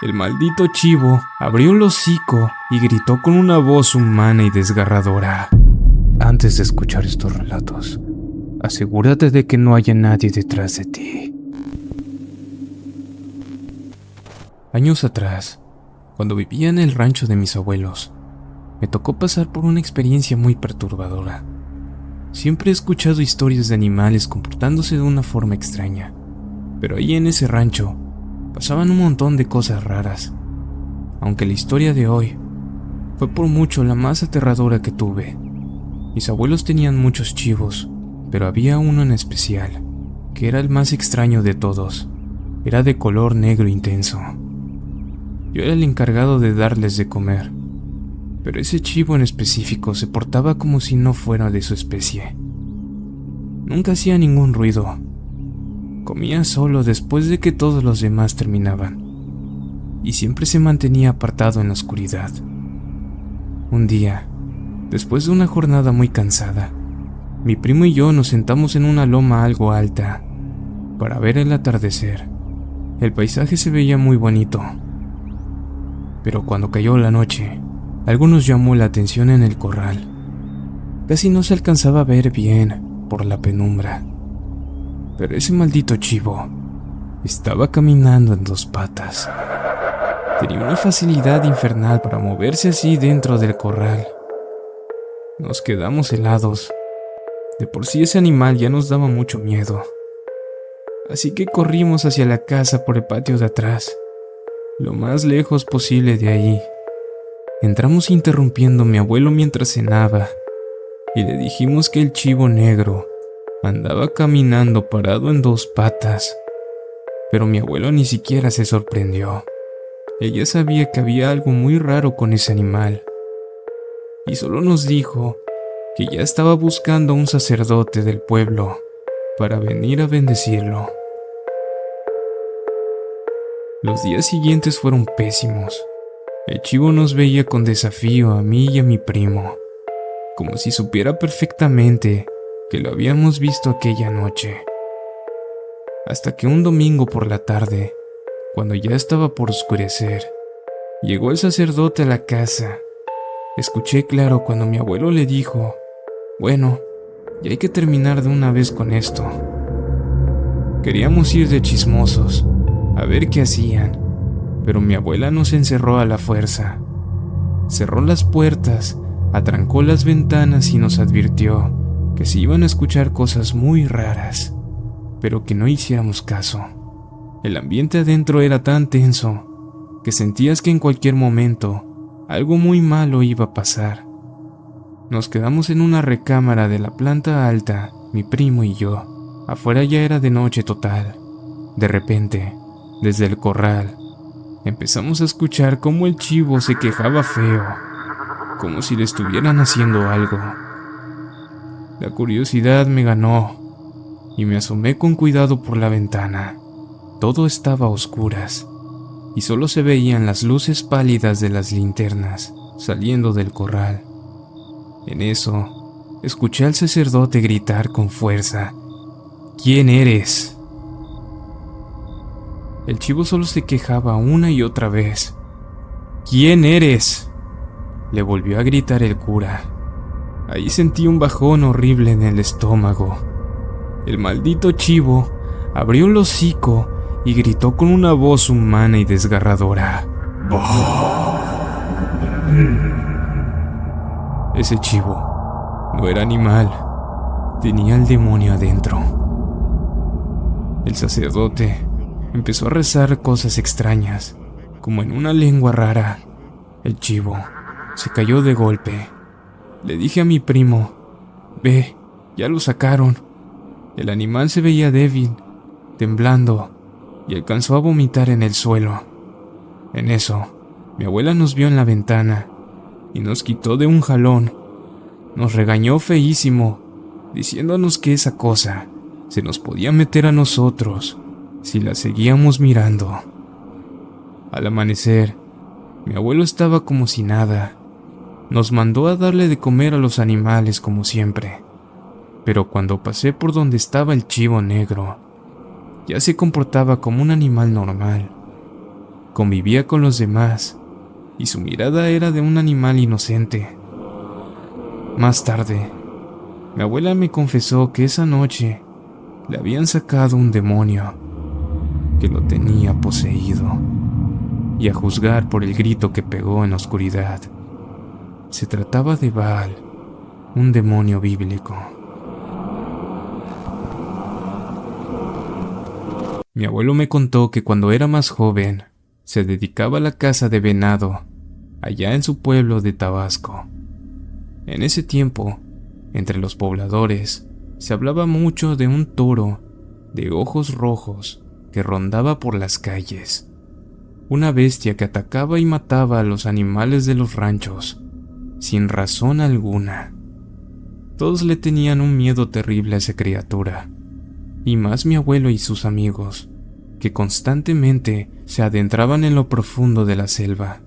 El maldito chivo abrió el hocico y gritó con una voz humana y desgarradora. Antes de escuchar estos relatos, asegúrate de que no haya nadie detrás de ti. Años atrás, cuando vivía en el rancho de mis abuelos, me tocó pasar por una experiencia muy perturbadora. Siempre he escuchado historias de animales comportándose de una forma extraña, pero ahí en ese rancho pasaban un montón de cosas raras. Aunque la historia de hoy fue por mucho la más aterradora que tuve. Mis abuelos tenían muchos chivos, pero había uno en especial, que era el más extraño de todos. Era de color negro intenso. Yo era el encargado de darles de comer, pero ese chivo en específico se portaba como si no fuera de su especie. Nunca hacía ningún ruido. Comía solo después de que todos los demás terminaban, y siempre se mantenía apartado en la oscuridad. Un día, después de una jornada muy cansada, mi primo y yo nos sentamos en una loma algo alta para ver el atardecer. El paisaje se veía muy bonito, pero cuando cayó la noche, algo nos llamó la atención en el corral. Casi no se alcanzaba a ver bien por la penumbra, pero ese maldito chivo estaba caminando en dos patas. Tenía una facilidad infernal para moverse así dentro del corral. Nos quedamos helados. De por sí ese animal ya nos daba mucho miedo. Así que corrimos hacia la casa por el patio de atrás, lo más lejos posible de ahí. Entramos interrumpiendo a mi abuelo mientras cenaba, y le dijimos que el chivo negro andaba caminando parado en dos patas. Pero mi abuelo ni siquiera se sorprendió. Ella sabía que había algo muy raro con ese animal, y solo nos dijo que ya estaba buscando a un sacerdote del pueblo para venir a bendecirlo. Los días siguientes fueron pésimos. El chivo nos veía con desafío a mí y a mi primo, como si supiera perfectamente que lo habíamos visto aquella noche. Hasta que un domingo por la tarde, cuando ya estaba por oscurecer, llegó el sacerdote a la casa. Escuché claro cuando mi abuelo le dijo: bueno, ya hay que terminar de una vez con esto. Queríamos ir de chismosos, a ver qué hacían, pero mi abuela nos encerró a la fuerza. Cerró las puertas, atrancó las ventanas y nos advirtió que se iban a escuchar cosas muy raras, pero que no hiciéramos caso. El ambiente adentro era tan tenso que sentías que en cualquier momento algo muy malo iba a pasar. Nos quedamos en una recámara de la planta alta, mi primo y yo. Afuera ya era de noche total. De repente, desde el corral, empezamos a escuchar cómo el chivo se quejaba feo, como si le estuvieran haciendo algo. La curiosidad me ganó y me asomé con cuidado por la ventana. Todo estaba a oscuras y solo se veían las luces pálidas de las linternas saliendo del corral. En eso, escuché al sacerdote gritar con fuerza: ¿quién eres? El chivo solo se quejaba una y otra vez. ¿Quién eres?, le volvió a gritar el cura. Ahí sentí un bajón horrible en el estómago. El maldito chivo abrió el hocico y gritó con una voz humana y desgarradora. Ese chivo no era animal, tenía al demonio adentro. El sacerdote empezó a rezar cosas extrañas, como en una lengua rara. El chivo se cayó de golpe. Le dije a mi primo: ve, ya lo sacaron. El animal se veía débil, temblando, y alcanzó a vomitar en el suelo. En eso, mi abuela nos vio en la ventana y nos quitó de un jalón. Nos regañó feísimo, diciéndonos que esa cosa se nos podía meter a nosotros si la seguíamos mirando. Al amanecer, mi abuelo estaba como si nada. Nos mandó a darle de comer a los animales como siempre, pero cuando pasé por donde estaba el chivo negro, ya se comportaba como un animal normal. convivía con los demás y su mirada era de un animal inocente. Más tarde, mi abuela me confesó que esa noche le habían sacado un demonio que lo tenía poseído, y a juzgar por el grito que pegó en la oscuridad, se trataba de Baal, un demonio bíblico. Mi abuelo me contó que cuando era más joven, se dedicaba a la caza de venado, allá en su pueblo de Tabasco. En ese tiempo, entre los pobladores, se hablaba mucho de un toro de ojos rojos que rondaba por las calles. Una bestia que atacaba y mataba a los animales de los ranchos, sin razón alguna. Todos le tenían un miedo terrible a esa criatura, y más mi abuelo y sus amigos, que constantemente se adentraban en lo profundo de la selva,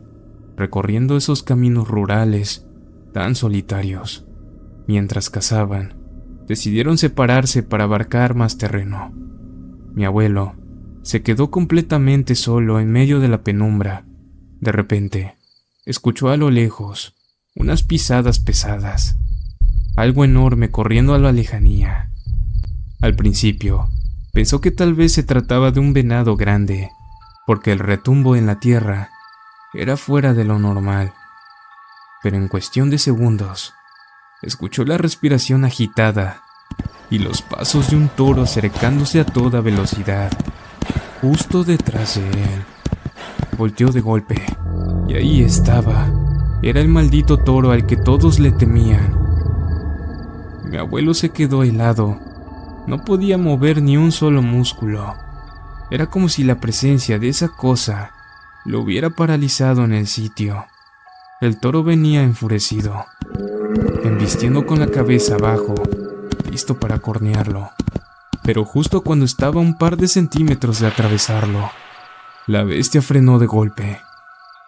recorriendo esos caminos rurales tan solitarios. Mientras cazaban, decidieron separarse para abarcar más terreno. Mi abuelo se quedó completamente solo en medio de la penumbra. De repente, escuchó a lo lejos unas pisadas pesadas, algo enorme corriendo a la lejanía. Al principio, pensó que tal vez se trataba de un venado grande, porque el retumbo en la tierra era fuera de lo normal. Pero en cuestión de segundos, escuchó la respiración agitada y los pasos de un toro acercándose a toda velocidad, justo detrás de él. Volteó de golpe, y ahí estaba. Era el maldito toro al que todos le temían. Mi abuelo se quedó helado. No podía mover ni un solo músculo. Era como si la presencia de esa cosa lo hubiera paralizado en el sitio. El toro venía enfurecido, embistiendo con la cabeza abajo, listo para cornearlo. Pero justo cuando estaba a un par de centímetros de atravesarlo, la bestia frenó de golpe.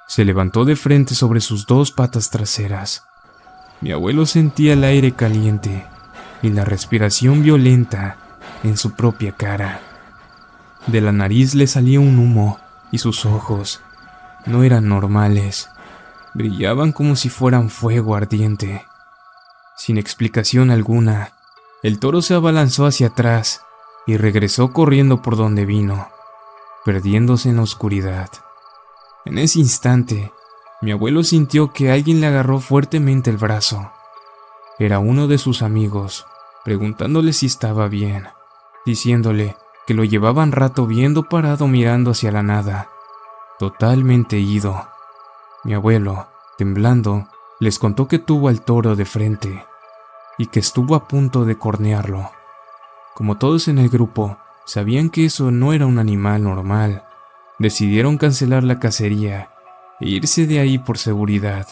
Se levantó de frente sobre sus dos patas traseras. Mi abuelo sentía el aire caliente y la respiración violenta en su propia cara. De la nariz le salía un humo y sus ojos no eran normales. Brillaban como si fueran fuego ardiente. Sin explicación alguna, el toro se abalanzó hacia atrás y regresó corriendo por donde vino, perdiéndose en la oscuridad. En ese instante, mi abuelo sintió que alguien le agarró fuertemente el brazo. Era uno de sus amigos, preguntándole si estaba bien, diciéndole que lo llevaban rato viendo parado mirando hacia la nada, totalmente ido. Mi abuelo, temblando, les contó que tuvo al toro de frente y que estuvo a punto de cornearlo. Como todos en el grupo sabían que eso no era un animal normal, decidieron cancelar la cacería e irse de ahí por seguridad.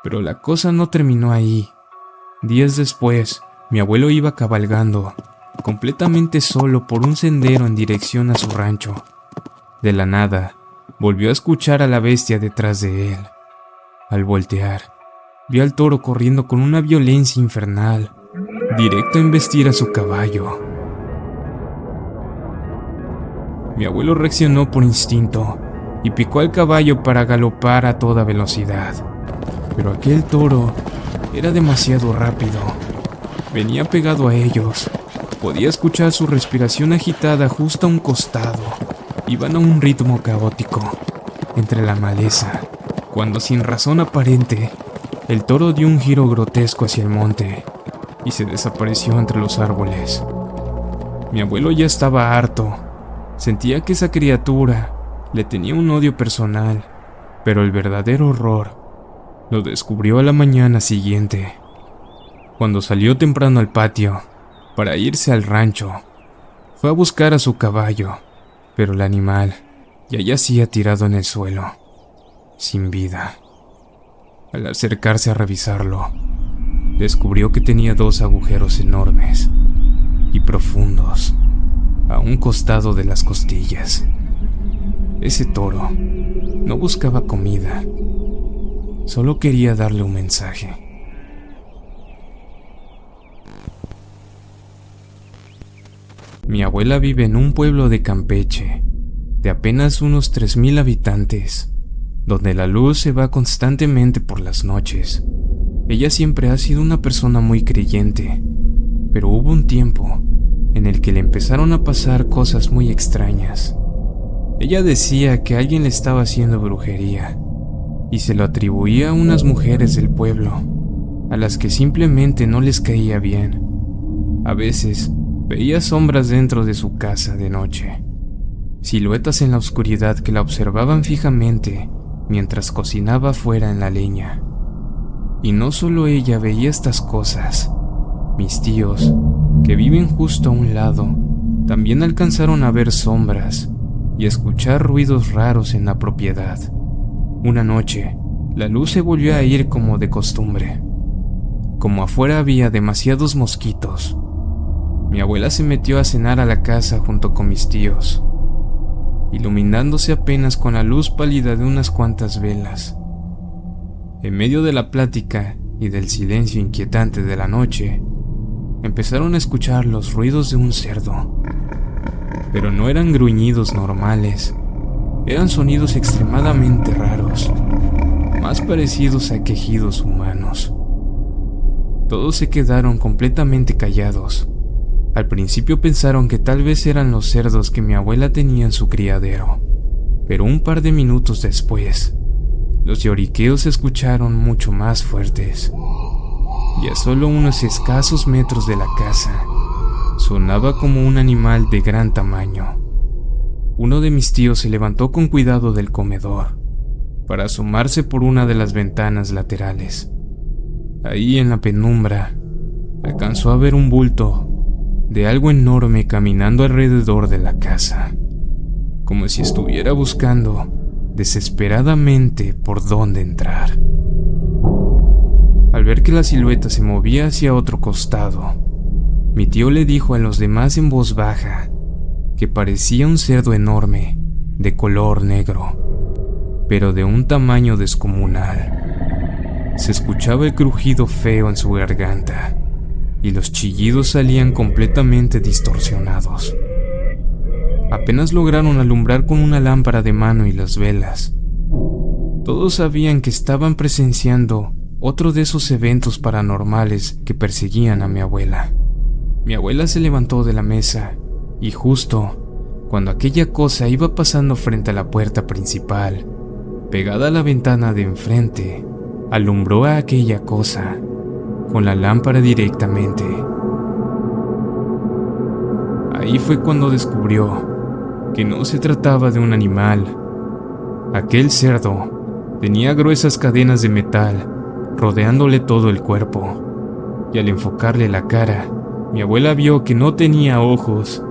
Pero la cosa no terminó ahí. Días después, mi abuelo iba cabalgando, completamente solo por un sendero en dirección a su rancho. De la nada, volvió a escuchar a la bestia detrás de él. Al voltear, vio al toro corriendo con una violencia infernal, directo a embestir a su caballo. Mi abuelo reaccionó por instinto y picó al caballo para galopar a toda velocidad. Pero aquel toro era demasiado rápido. Venía pegado a ellos. Podía escuchar su respiración agitada justo a un costado. Iban a un ritmo caótico entre la maleza, cuando sin razón aparente, el toro dio un giro grotesco hacia el monte y se desapareció entre los árboles. Mi abuelo ya estaba harto. Sentía que esa criatura le tenía un odio personal, pero el verdadero horror lo descubrió a la mañana siguiente, cuando salió temprano al patio para irse al rancho. Fue a buscar a su caballo, pero el animal ya yacía tirado en el suelo, sin vida. Al acercarse a revisarlo, descubrió que tenía dos agujeros enormes y profundos a un costado de las costillas. Ese toro no buscaba comida, solo quería darle un mensaje. Mi abuela vive en un pueblo de Campeche, de apenas unos 3000 habitantes, donde la luz se va constantemente por las noches. Ella siempre ha sido una persona muy creyente, pero hubo un tiempo en el que le empezaron a pasar cosas muy extrañas. Ella decía que alguien le estaba haciendo brujería, y se lo atribuía a unas mujeres del pueblo, a las que simplemente no les caía bien. A veces veía sombras dentro de su casa de noche, siluetas en la oscuridad que la observaban fijamente mientras cocinaba fuera en la leña. Y no solo ella veía estas cosas, mis tíos, que viven justo a un lado, también alcanzaron a ver sombras y escuchar ruidos raros en la propiedad. Una noche, la luz se volvió a ir como de costumbre. Como afuera había demasiados mosquitos, mi abuela se metió a cenar a la casa junto con mis tíos, iluminándose apenas con la luz pálida de unas cuantas velas. En medio de la plática y del silencio inquietante de la noche, empezaron a escuchar los ruidos de un cerdo. Pero no eran gruñidos normales, eran sonidos extremadamente raros, más parecidos a quejidos humanos. Todos se quedaron completamente callados. Al principio pensaron que tal vez eran los cerdos que mi abuela tenía en su criadero, pero un par de minutos después, los lloriqueos se escucharon mucho más fuertes, y a solo unos escasos metros de la casa, sonaba como un animal de gran tamaño. Uno de mis tíos se levantó con cuidado del comedor, para asomarse por una de las ventanas laterales. Ahí en la penumbra, alcanzó a ver un bulto de algo enorme caminando alrededor de la casa, como si estuviera buscando desesperadamente por dónde entrar. Al ver que la silueta se movía hacia otro costado, mi tío le dijo a los demás en voz baja que parecía un cerdo enorme, de color negro, pero de un tamaño descomunal. Se escuchaba el crujido feo en su garganta, y los chillidos salían completamente distorsionados. Apenas lograron alumbrar con una lámpara de mano y las velas. Todos sabían que estaban presenciando otro de esos eventos paranormales que perseguían a mi abuela. Mi abuela se levantó de la mesa y justo cuando aquella cosa iba pasando frente a la puerta principal, pegada a la ventana de enfrente, alumbró a aquella cosa con la lámpara directamente. Ahí fue cuando descubrió que no se trataba de un animal. Aquel cerdo tenía gruesas cadenas de metal rodeándole todo el cuerpo, y al enfocarle la cara, mi abuela vio que no tenía ojos.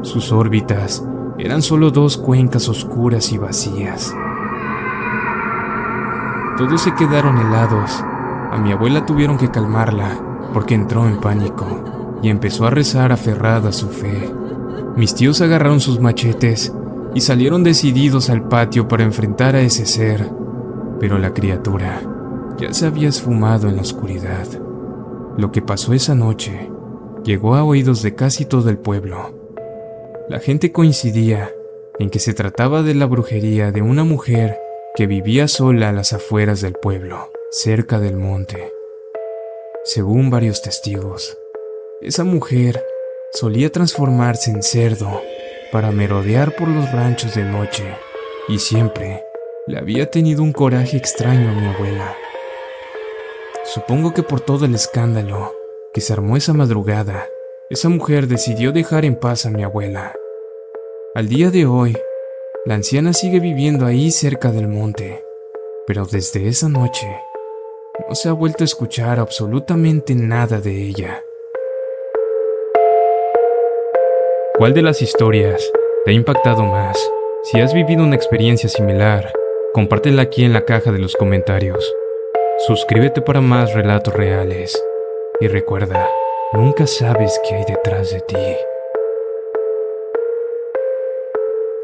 Sus órbitas eran solo dos cuencas oscuras y vacías. Todos se quedaron helados. A mi abuela tuvieron que calmarla porque entró en pánico y empezó a rezar aferrada a su fe. Mis tíos agarraron sus machetes y salieron decididos al patio para enfrentar a ese ser, pero la criatura ya se había esfumado en la oscuridad. Lo que pasó esa noche llegó a oídos de casi todo el pueblo. La gente coincidía en que se trataba de la brujería de una mujer que vivía sola a las afueras del pueblo, cerca del monte. Según varios testigos, esa mujer solía transformarse en cerdo para merodear por los ranchos de noche, y siempre le había tenido un coraje extraño a mi abuela. Supongo que por todo el escándalo que se armó esa madrugada, esa mujer decidió dejar en paz a mi abuela. Al día de hoy, la anciana sigue viviendo ahí cerca del monte, pero desde esa noche no se ha vuelto a escuchar absolutamente nada de ella. ¿Cuál de las historias te ha impactado más? Si has vivido una experiencia similar, compártela aquí en la caja de los comentarios. Suscríbete para más relatos reales. Y recuerda, nunca sabes qué hay detrás de ti.